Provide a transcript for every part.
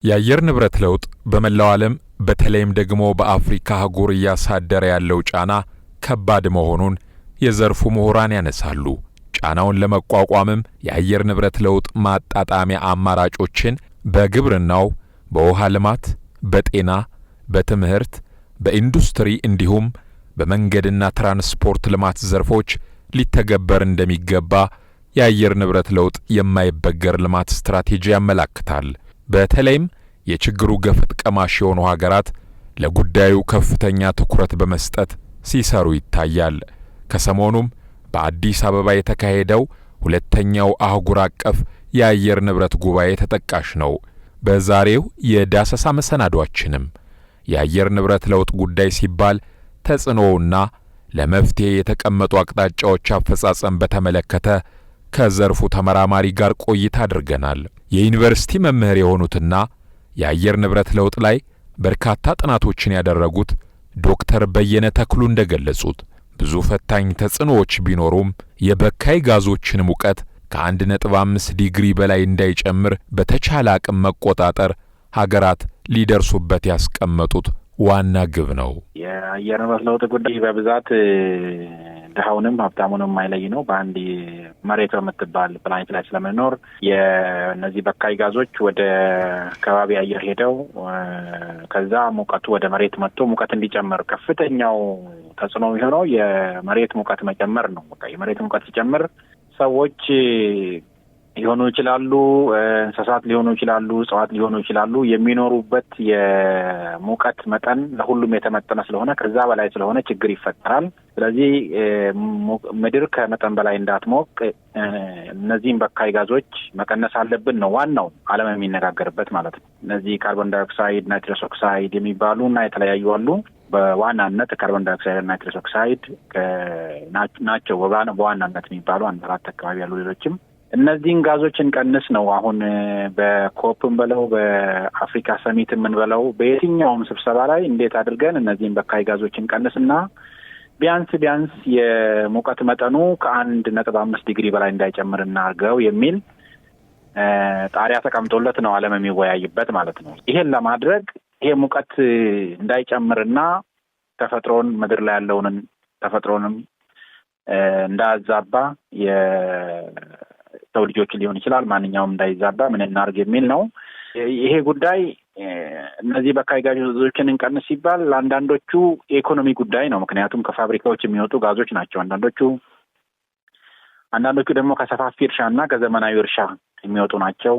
የአየር ንብረት ለውጥ በመላው ዓለም በተለይም ደግሞ በአፍሪካ አህጉር እያሳደረ ያለው ጫና ከባድ መሆኑን የዘርፉ ምሁራን ያነሳሉ። ጫናውን ለመቋቋምም የአየር ንብረት ለውጥ ማጣጣሚያ አማራጮችን በግብርናው፣ በውሃ ልማት፣ በጤና፣ በትምህርት፣ በኢንዱስትሪ እንዲሁም በመንገድና ትራንስፖርት ልማት ዘርፎች ሊተገበር እንደሚገባ የአየር ንብረት ለውጥ የማይበገር ልማት ስትራቴጂ ያመለክታል። በተለይም የችግሩ ገፈት ቀማሽ የሆኑ ሀገራት ለጉዳዩ ከፍተኛ ትኩረት በመስጠት ሲሰሩ ይታያል። ከሰሞኑም በአዲስ አበባ የተካሄደው ሁለተኛው አህጉር አቀፍ የአየር ንብረት ጉባኤ ተጠቃሽ ነው። በዛሬው የዳሰሳ መሰናዷችንም የአየር ንብረት ለውጥ ጉዳይ ሲባል ተጽዕኖውና ለመፍትሄ የተቀመጡ አቅጣጫዎች አፈጻጸም በተመለከተ ከዘርፉ ተመራማሪ ጋር ቆይታ አድርገናል። የዩኒቨርሲቲ መምህር የሆኑትና የአየር ንብረት ለውጥ ላይ በርካታ ጥናቶችን ያደረጉት ዶክተር በየነ ተክሉ እንደገለጹት ብዙ ፈታኝ ተጽዕኖዎች ቢኖሩም የበካይ ጋዞችን ሙቀት ከ1.5 ዲግሪ በላይ እንዳይጨምር በተቻለ አቅም መቆጣጠር ሀገራት ሊደርሱበት ያስቀመጡት ዋና ግብ ነው። የአየር ንብረት ለውጥ ጉዳይ በብዛት ድሃውንም ሀብታሙንም የማይለይ ነው። በአንድ መሬት በምትባል ፕላኔት ላይ ስለምንኖር የእነዚህ በካይ ጋዞች ወደ ከባቢ አየር ሄደው ከዛ ሙቀቱ ወደ መሬት መጥቶ ሙቀት እንዲጨምር ከፍተኛው ተጽዕኖ የሚሆነው የመሬት ሙቀት መጨመር ነው። በቃ የመሬት ሙቀት ሲጨምር ሰዎች ሊሆኑ ይችላሉ፣ እንስሳት ሊሆኑ ይችላሉ፣ እጽዋት ሊሆኑ ይችላሉ። የሚኖሩበት የሙቀት መጠን ለሁሉም የተመጠነ ስለሆነ ከዛ በላይ ስለሆነ ችግር ይፈጠራል። ስለዚህ ምድር ከመጠን በላይ እንዳትሞቅ እነዚህም በካይ ጋዞች መቀነስ አለብን ነው ዋናው ዓለም የሚነጋገርበት ማለት ነው። እነዚህ ካርቦን ዳይኦክሳይድ፣ ናይትረስ ኦክሳይድ የሚባሉ እና የተለያዩ አሉ። በዋናነት ካርቦን ዳይኦክሳይድ እና ናይትረስ ኦክሳይድ ናቸው በዋናነት የሚባሉ 1-4 አካባቢ ያሉ ሌሎችም እነዚህን ጋዞችን ቀንስ ነው። አሁን በኮፕም በለው በአፍሪካ ሰሚት የምንበለው በየትኛውም ስብሰባ ላይ እንዴት አድርገን እነዚህን በካይ ጋዞችን ቀንስና ቢያንስ የሙቀት መጠኑ ከ1.5 ዲግሪ በላይ እንዳይጨምር እናርገው የሚል ጣሪያ ተቀምጦለት ነው ዓለም የሚወያይበት ማለት ነው። ይሄን ለማድረግ ይሄ ሙቀት እንዳይጨምርና ተፈጥሮን ምድር ላይ ያለውን ተፈጥሮንም እንዳያዛባ ሰው ልጆች ሊሆን ይችላል ማንኛውም እንዳይዛባ ምን እናርግ የሚል ነው። ይሄ ጉዳይ እነዚህ በካይ ጋዞችን እንቀንስ ሲባል ለአንዳንዶቹ የኢኮኖሚ ጉዳይ ነው። ምክንያቱም ከፋብሪካዎች የሚወጡ ጋዞች ናቸው። አንዳንዶቹ ደግሞ ከሰፋፊ እርሻና ከዘመናዊ እርሻ የሚወጡ ናቸው።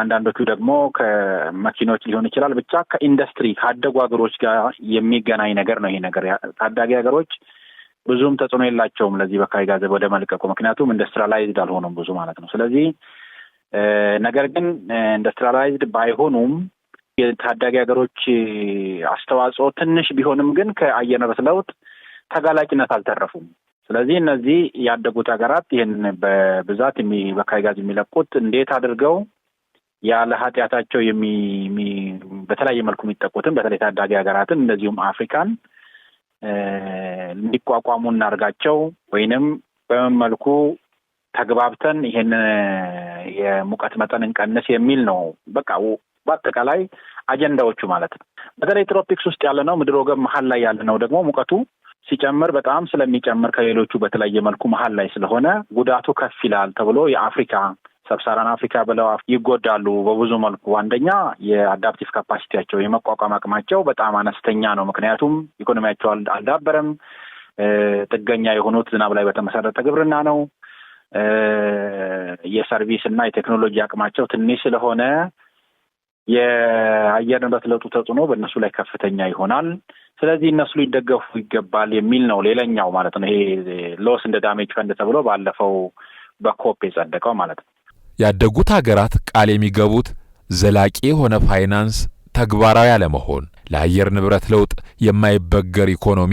አንዳንዶቹ ደግሞ ከመኪኖች ሊሆን ይችላል። ብቻ ከኢንዱስትሪ ካደጉ ሀገሮች ጋር የሚገናኝ ነገር ነው። ይሄ ነገር ታዳጊ ሀገሮች ብዙም ተጽዕኖ የላቸውም ለዚህ በካይ ጋዝ ወደ መልቀቁ፣ ምክንያቱም ኢንዱስትሪያላይዝድ አልሆኑም ብዙ ማለት ነው። ስለዚህ ነገር ግን ኢንዱስትሪያላይዝድ ባይሆኑም የታዳጊ ሀገሮች አስተዋጽኦ ትንሽ ቢሆንም ግን ከአየር ንብረት ለውጥ ተጋላጭነት አልተረፉም። ስለዚህ እነዚህ ያደጉት ሀገራት ይህን በብዛት በካይ ጋዝ የሚለቁት እንዴት አድርገው ያለ ኃጢአታቸው በተለያየ መልኩ የሚጠቁትን በተለይ ታዳጊ ሀገራትን እንደዚሁም አፍሪካን እንዲቋቋሙ እናርጋቸው ወይንም በምን መልኩ ተግባብተን ይሄን የሙቀት መጠን እንቀንስ የሚል ነው። በቃ በአጠቃላይ አጀንዳዎቹ ማለት ነው። በተለይ ትሮፒክስ ውስጥ ያለ ነው ምድር ወገብ መሀል ላይ ያለ ነው ደግሞ ሙቀቱ ሲጨምር በጣም ስለሚጨምር ከሌሎቹ በተለየ መልኩ መሀል ላይ ስለሆነ ጉዳቱ ከፍ ይላል ተብሎ የአፍሪካ ሰብሳራን አፍሪካ ብለው ይጎዳሉ በብዙ መልኩ። አንደኛ የአዳፕቲቭ ካፓሲቲያቸው የመቋቋም አቅማቸው በጣም አነስተኛ ነው። ምክንያቱም ኢኮኖሚያቸው አልዳበረም። ጥገኛ የሆኑት ዝናብ ላይ በተመሰረተ ግብርና ነው። የሰርቪስ እና የቴክኖሎጂ አቅማቸው ትንሽ ስለሆነ የአየር ንብረት ለውጡ ተጽዕኖ በእነሱ ላይ ከፍተኛ ይሆናል። ስለዚህ እነሱ ሊደገፉ ይገባል የሚል ነው ሌላኛው ማለት ነው። ይሄ ሎስ እንደ ዳሜጅ ፈንድ ተብሎ ባለፈው በኮፕ የጸደቀው ማለት ነው። ያደጉት ሀገራት ቃል የሚገቡት ዘላቂ የሆነ ፋይናንስ ተግባራዊ አለመሆን፣ ለአየር ንብረት ለውጥ የማይበገር ኢኮኖሚ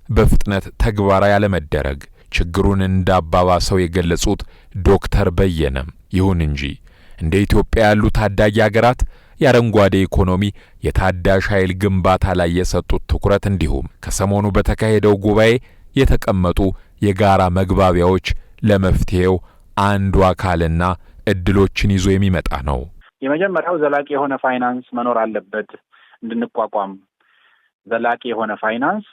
በፍጥነት ተግባራዊ አለመደረግ ችግሩን እንዳባባሰው የገለጹት ዶክተር በየነም ይሁን እንጂ እንደ ኢትዮጵያ ያሉ ታዳጊ ሀገራት የአረንጓዴ ኢኮኖሚ የታዳሽ ኃይል ግንባታ ላይ የሰጡት ትኩረት እንዲሁም ከሰሞኑ በተካሄደው ጉባኤ የተቀመጡ የጋራ መግባቢያዎች ለመፍትሄው አንዱ አካልና እድሎችን ይዞ የሚመጣ ነው። የመጀመሪያው ዘላቂ የሆነ ፋይናንስ መኖር አለበት። እንድንቋቋም ዘላቂ የሆነ ፋይናንስ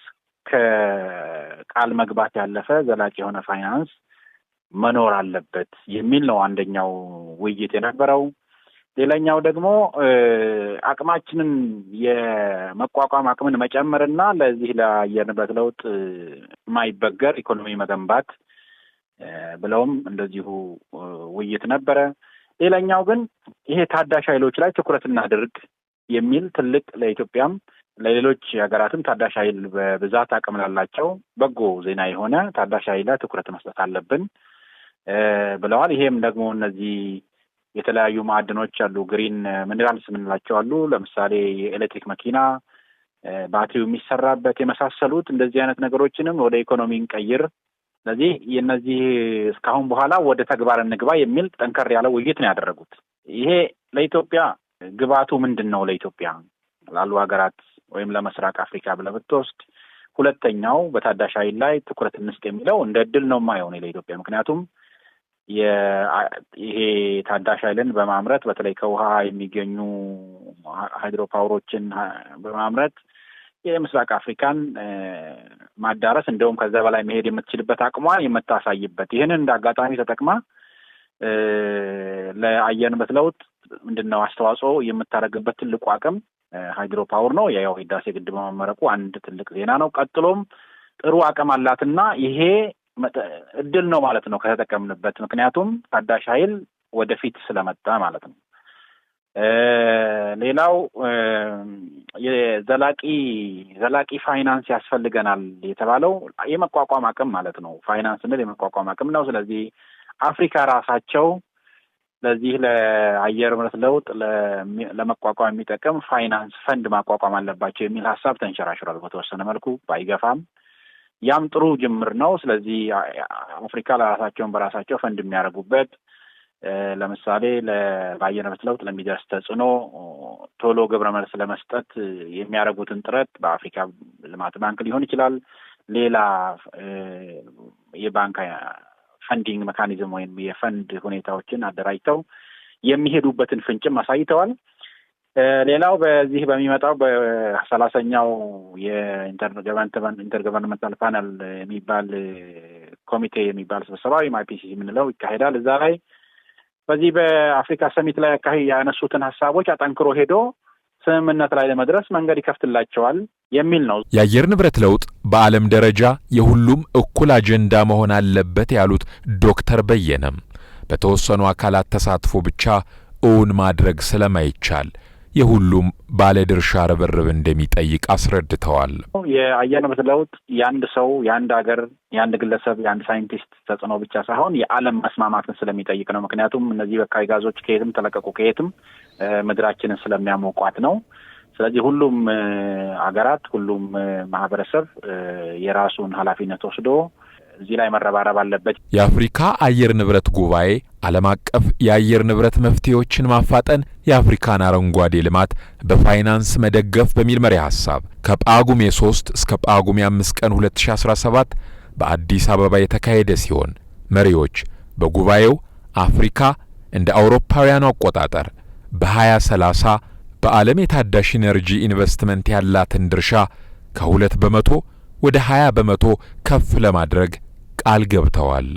ከቃል መግባት ያለፈ ዘላቂ የሆነ ፋይናንስ መኖር አለበት የሚል ነው አንደኛው ውይይት የነበረው። ሌላኛው ደግሞ አቅማችንን የመቋቋም አቅምን መጨመርና ለዚህ ለአየር ንብረት ለውጥ የማይበገር ኢኮኖሚ መገንባት ብለውም እንደዚሁ ውይይት ነበረ። ሌላኛው ግን ይሄ ታዳሽ ኃይሎች ላይ ትኩረት እናድርግ የሚል ትልቅ ለኢትዮጵያም ለሌሎች ሀገራትም ታዳሽ ኃይል በብዛት አቅም ላላቸው በጎ ዜና የሆነ ታዳሽ ኃይል ላይ ትኩረት መስጠት አለብን ብለዋል። ይሄም ደግሞ እነዚህ የተለያዩ ማዕድኖች አሉ፣ ግሪን ሚነራልስ የምንላቸው አሉ። ለምሳሌ የኤሌክትሪክ መኪና ባትሪው የሚሰራበት የመሳሰሉት እንደዚህ አይነት ነገሮችንም ወደ ኢኮኖሚ እንቀይር። ስለዚህ የነዚህ እስካሁን በኋላ ወደ ተግባር እንግባ የሚል ጠንከር ያለ ውይይት ነው ያደረጉት። ይሄ ለኢትዮጵያ ግባቱ ምንድን ነው? ለኢትዮጵያ ላሉ ሀገራት ወይም ለምስራቅ አፍሪካ ብለህ ብትወስድ ሁለተኛው በታዳሽ ኃይል ላይ ትኩረት እንስጥ የሚለው እንደ እድል ነው የማየው ለኢትዮጵያ። ምክንያቱም ይሄ ታዳሽ ኃይልን በማምረት በተለይ ከውሃ የሚገኙ ሃይድሮ ፓወሮችን በማምረት የምስራቅ አፍሪካን ማዳረስ እንደውም ከዛ በላይ መሄድ የምትችልበት አቅሟን የምታሳይበት ይህንን እንደ አጋጣሚ ተጠቅማ ለአየር ንብረት ለውጥ ምንድነው አስተዋጽኦ የምታደርግበት ትልቁ አቅም ሃይድሮ ፓወር ነው። ያው ህዳሴ ግድብ መመረቁ አንድ ትልቅ ዜና ነው። ቀጥሎም ጥሩ አቅም አላትና ይሄ እድል ነው ማለት ነው ከተጠቀምንበት። ምክንያቱም ታዳሽ ኃይል ወደፊት ስለመጣ ማለት ነው። ሌላው የዘላቂ ፋይናንስ ያስፈልገናል የተባለው የመቋቋም አቅም ማለት ነው። ፋይናንስ ስንል የመቋቋም አቅም ነው። ስለዚህ አፍሪካ ራሳቸው ለዚህ ለአየር ንብረት ለውጥ ለመቋቋም የሚጠቅም ፋይናንስ ፈንድ ማቋቋም አለባቸው የሚል ሀሳብ ተንሸራሽሯል በተወሰነ መልኩ ባይገፋም። ያም ጥሩ ጅምር ነው። ስለዚህ አፍሪካ ለራሳቸውን በራሳቸው ፈንድ የሚያደርጉበት ለምሳሌ በአየር ንብረት ለውጥ ለሚደርስ ተጽዕኖ ቶሎ ግብረ መልስ ለመስጠት የሚያደርጉትን ጥረት በአፍሪካ ልማት ባንክ ሊሆን ይችላል፣ ሌላ የባንክ ፈንዲንግ ሜካኒዝም ወይም የፈንድ ሁኔታዎችን አደራጅተው የሚሄዱበትን ፍንጭም አሳይተዋል። ሌላው በዚህ በሚመጣው በ30ኛው የኢንተርገቨርንመንታል ፓነል የሚባል ኮሚቴ የሚባል ስብሰባ ወይም IPCC የምንለው ይካሄዳል። እዛ ላይ በዚህ በአፍሪካ ሰሚት ላይ ያነሱትን ሀሳቦች አጠንክሮ ሄዶ ስምምነት ላይ ለመድረስ መንገድ ይከፍትላቸዋል የሚል ነው። የአየር ንብረት ለውጥ በዓለም ደረጃ የሁሉም እኩል አጀንዳ መሆን አለበት ያሉት ዶክተር በየነም በተወሰኑ አካላት ተሳትፎ ብቻ እውን ማድረግ ስለማይቻል የሁሉም ባለድርሻ ርብርብ እንደሚጠይቅ አስረድተዋል። የአየር ንብረት ለውጥ የአንድ ሰው፣ የአንድ ሀገር፣ የአንድ ግለሰብ፣ የአንድ ሳይንቲስት ተጽዕኖ ብቻ ሳይሆን የዓለም መስማማትን ስለሚጠይቅ ነው። ምክንያቱም እነዚህ በካይ ጋዞች ከየትም ተለቀቁ ከየትም ምድራችንን ስለሚያሞቋት ነው። ስለዚህ ሁሉም ሀገራት፣ ሁሉም ማህበረሰብ የራሱን ኃላፊነት ወስዶ እዚህ ላይ መረባረብ አለበት። የአፍሪካ አየር ንብረት ጉባኤ ዓለም አቀፍ የአየር ንብረት መፍትሄዎችን ማፋጠን፣ የአፍሪካን አረንጓዴ ልማት በፋይናንስ መደገፍ በሚል መሪ ሐሳብ ከጳጉሜ 3 እስከ ጳጉሜ 5 ቀን 2017 በአዲስ አበባ የተካሄደ ሲሆን መሪዎች በጉባኤው አፍሪካ እንደ አውሮፓውያኑ አቆጣጠር በ2030 በዓለም የታዳሽ ኢነርጂ ኢንቨስትመንት ያላትን ድርሻ ከ2 በመቶ ወደ 20 በመቶ ከፍ ለማድረግ ቃል ገብተዋል።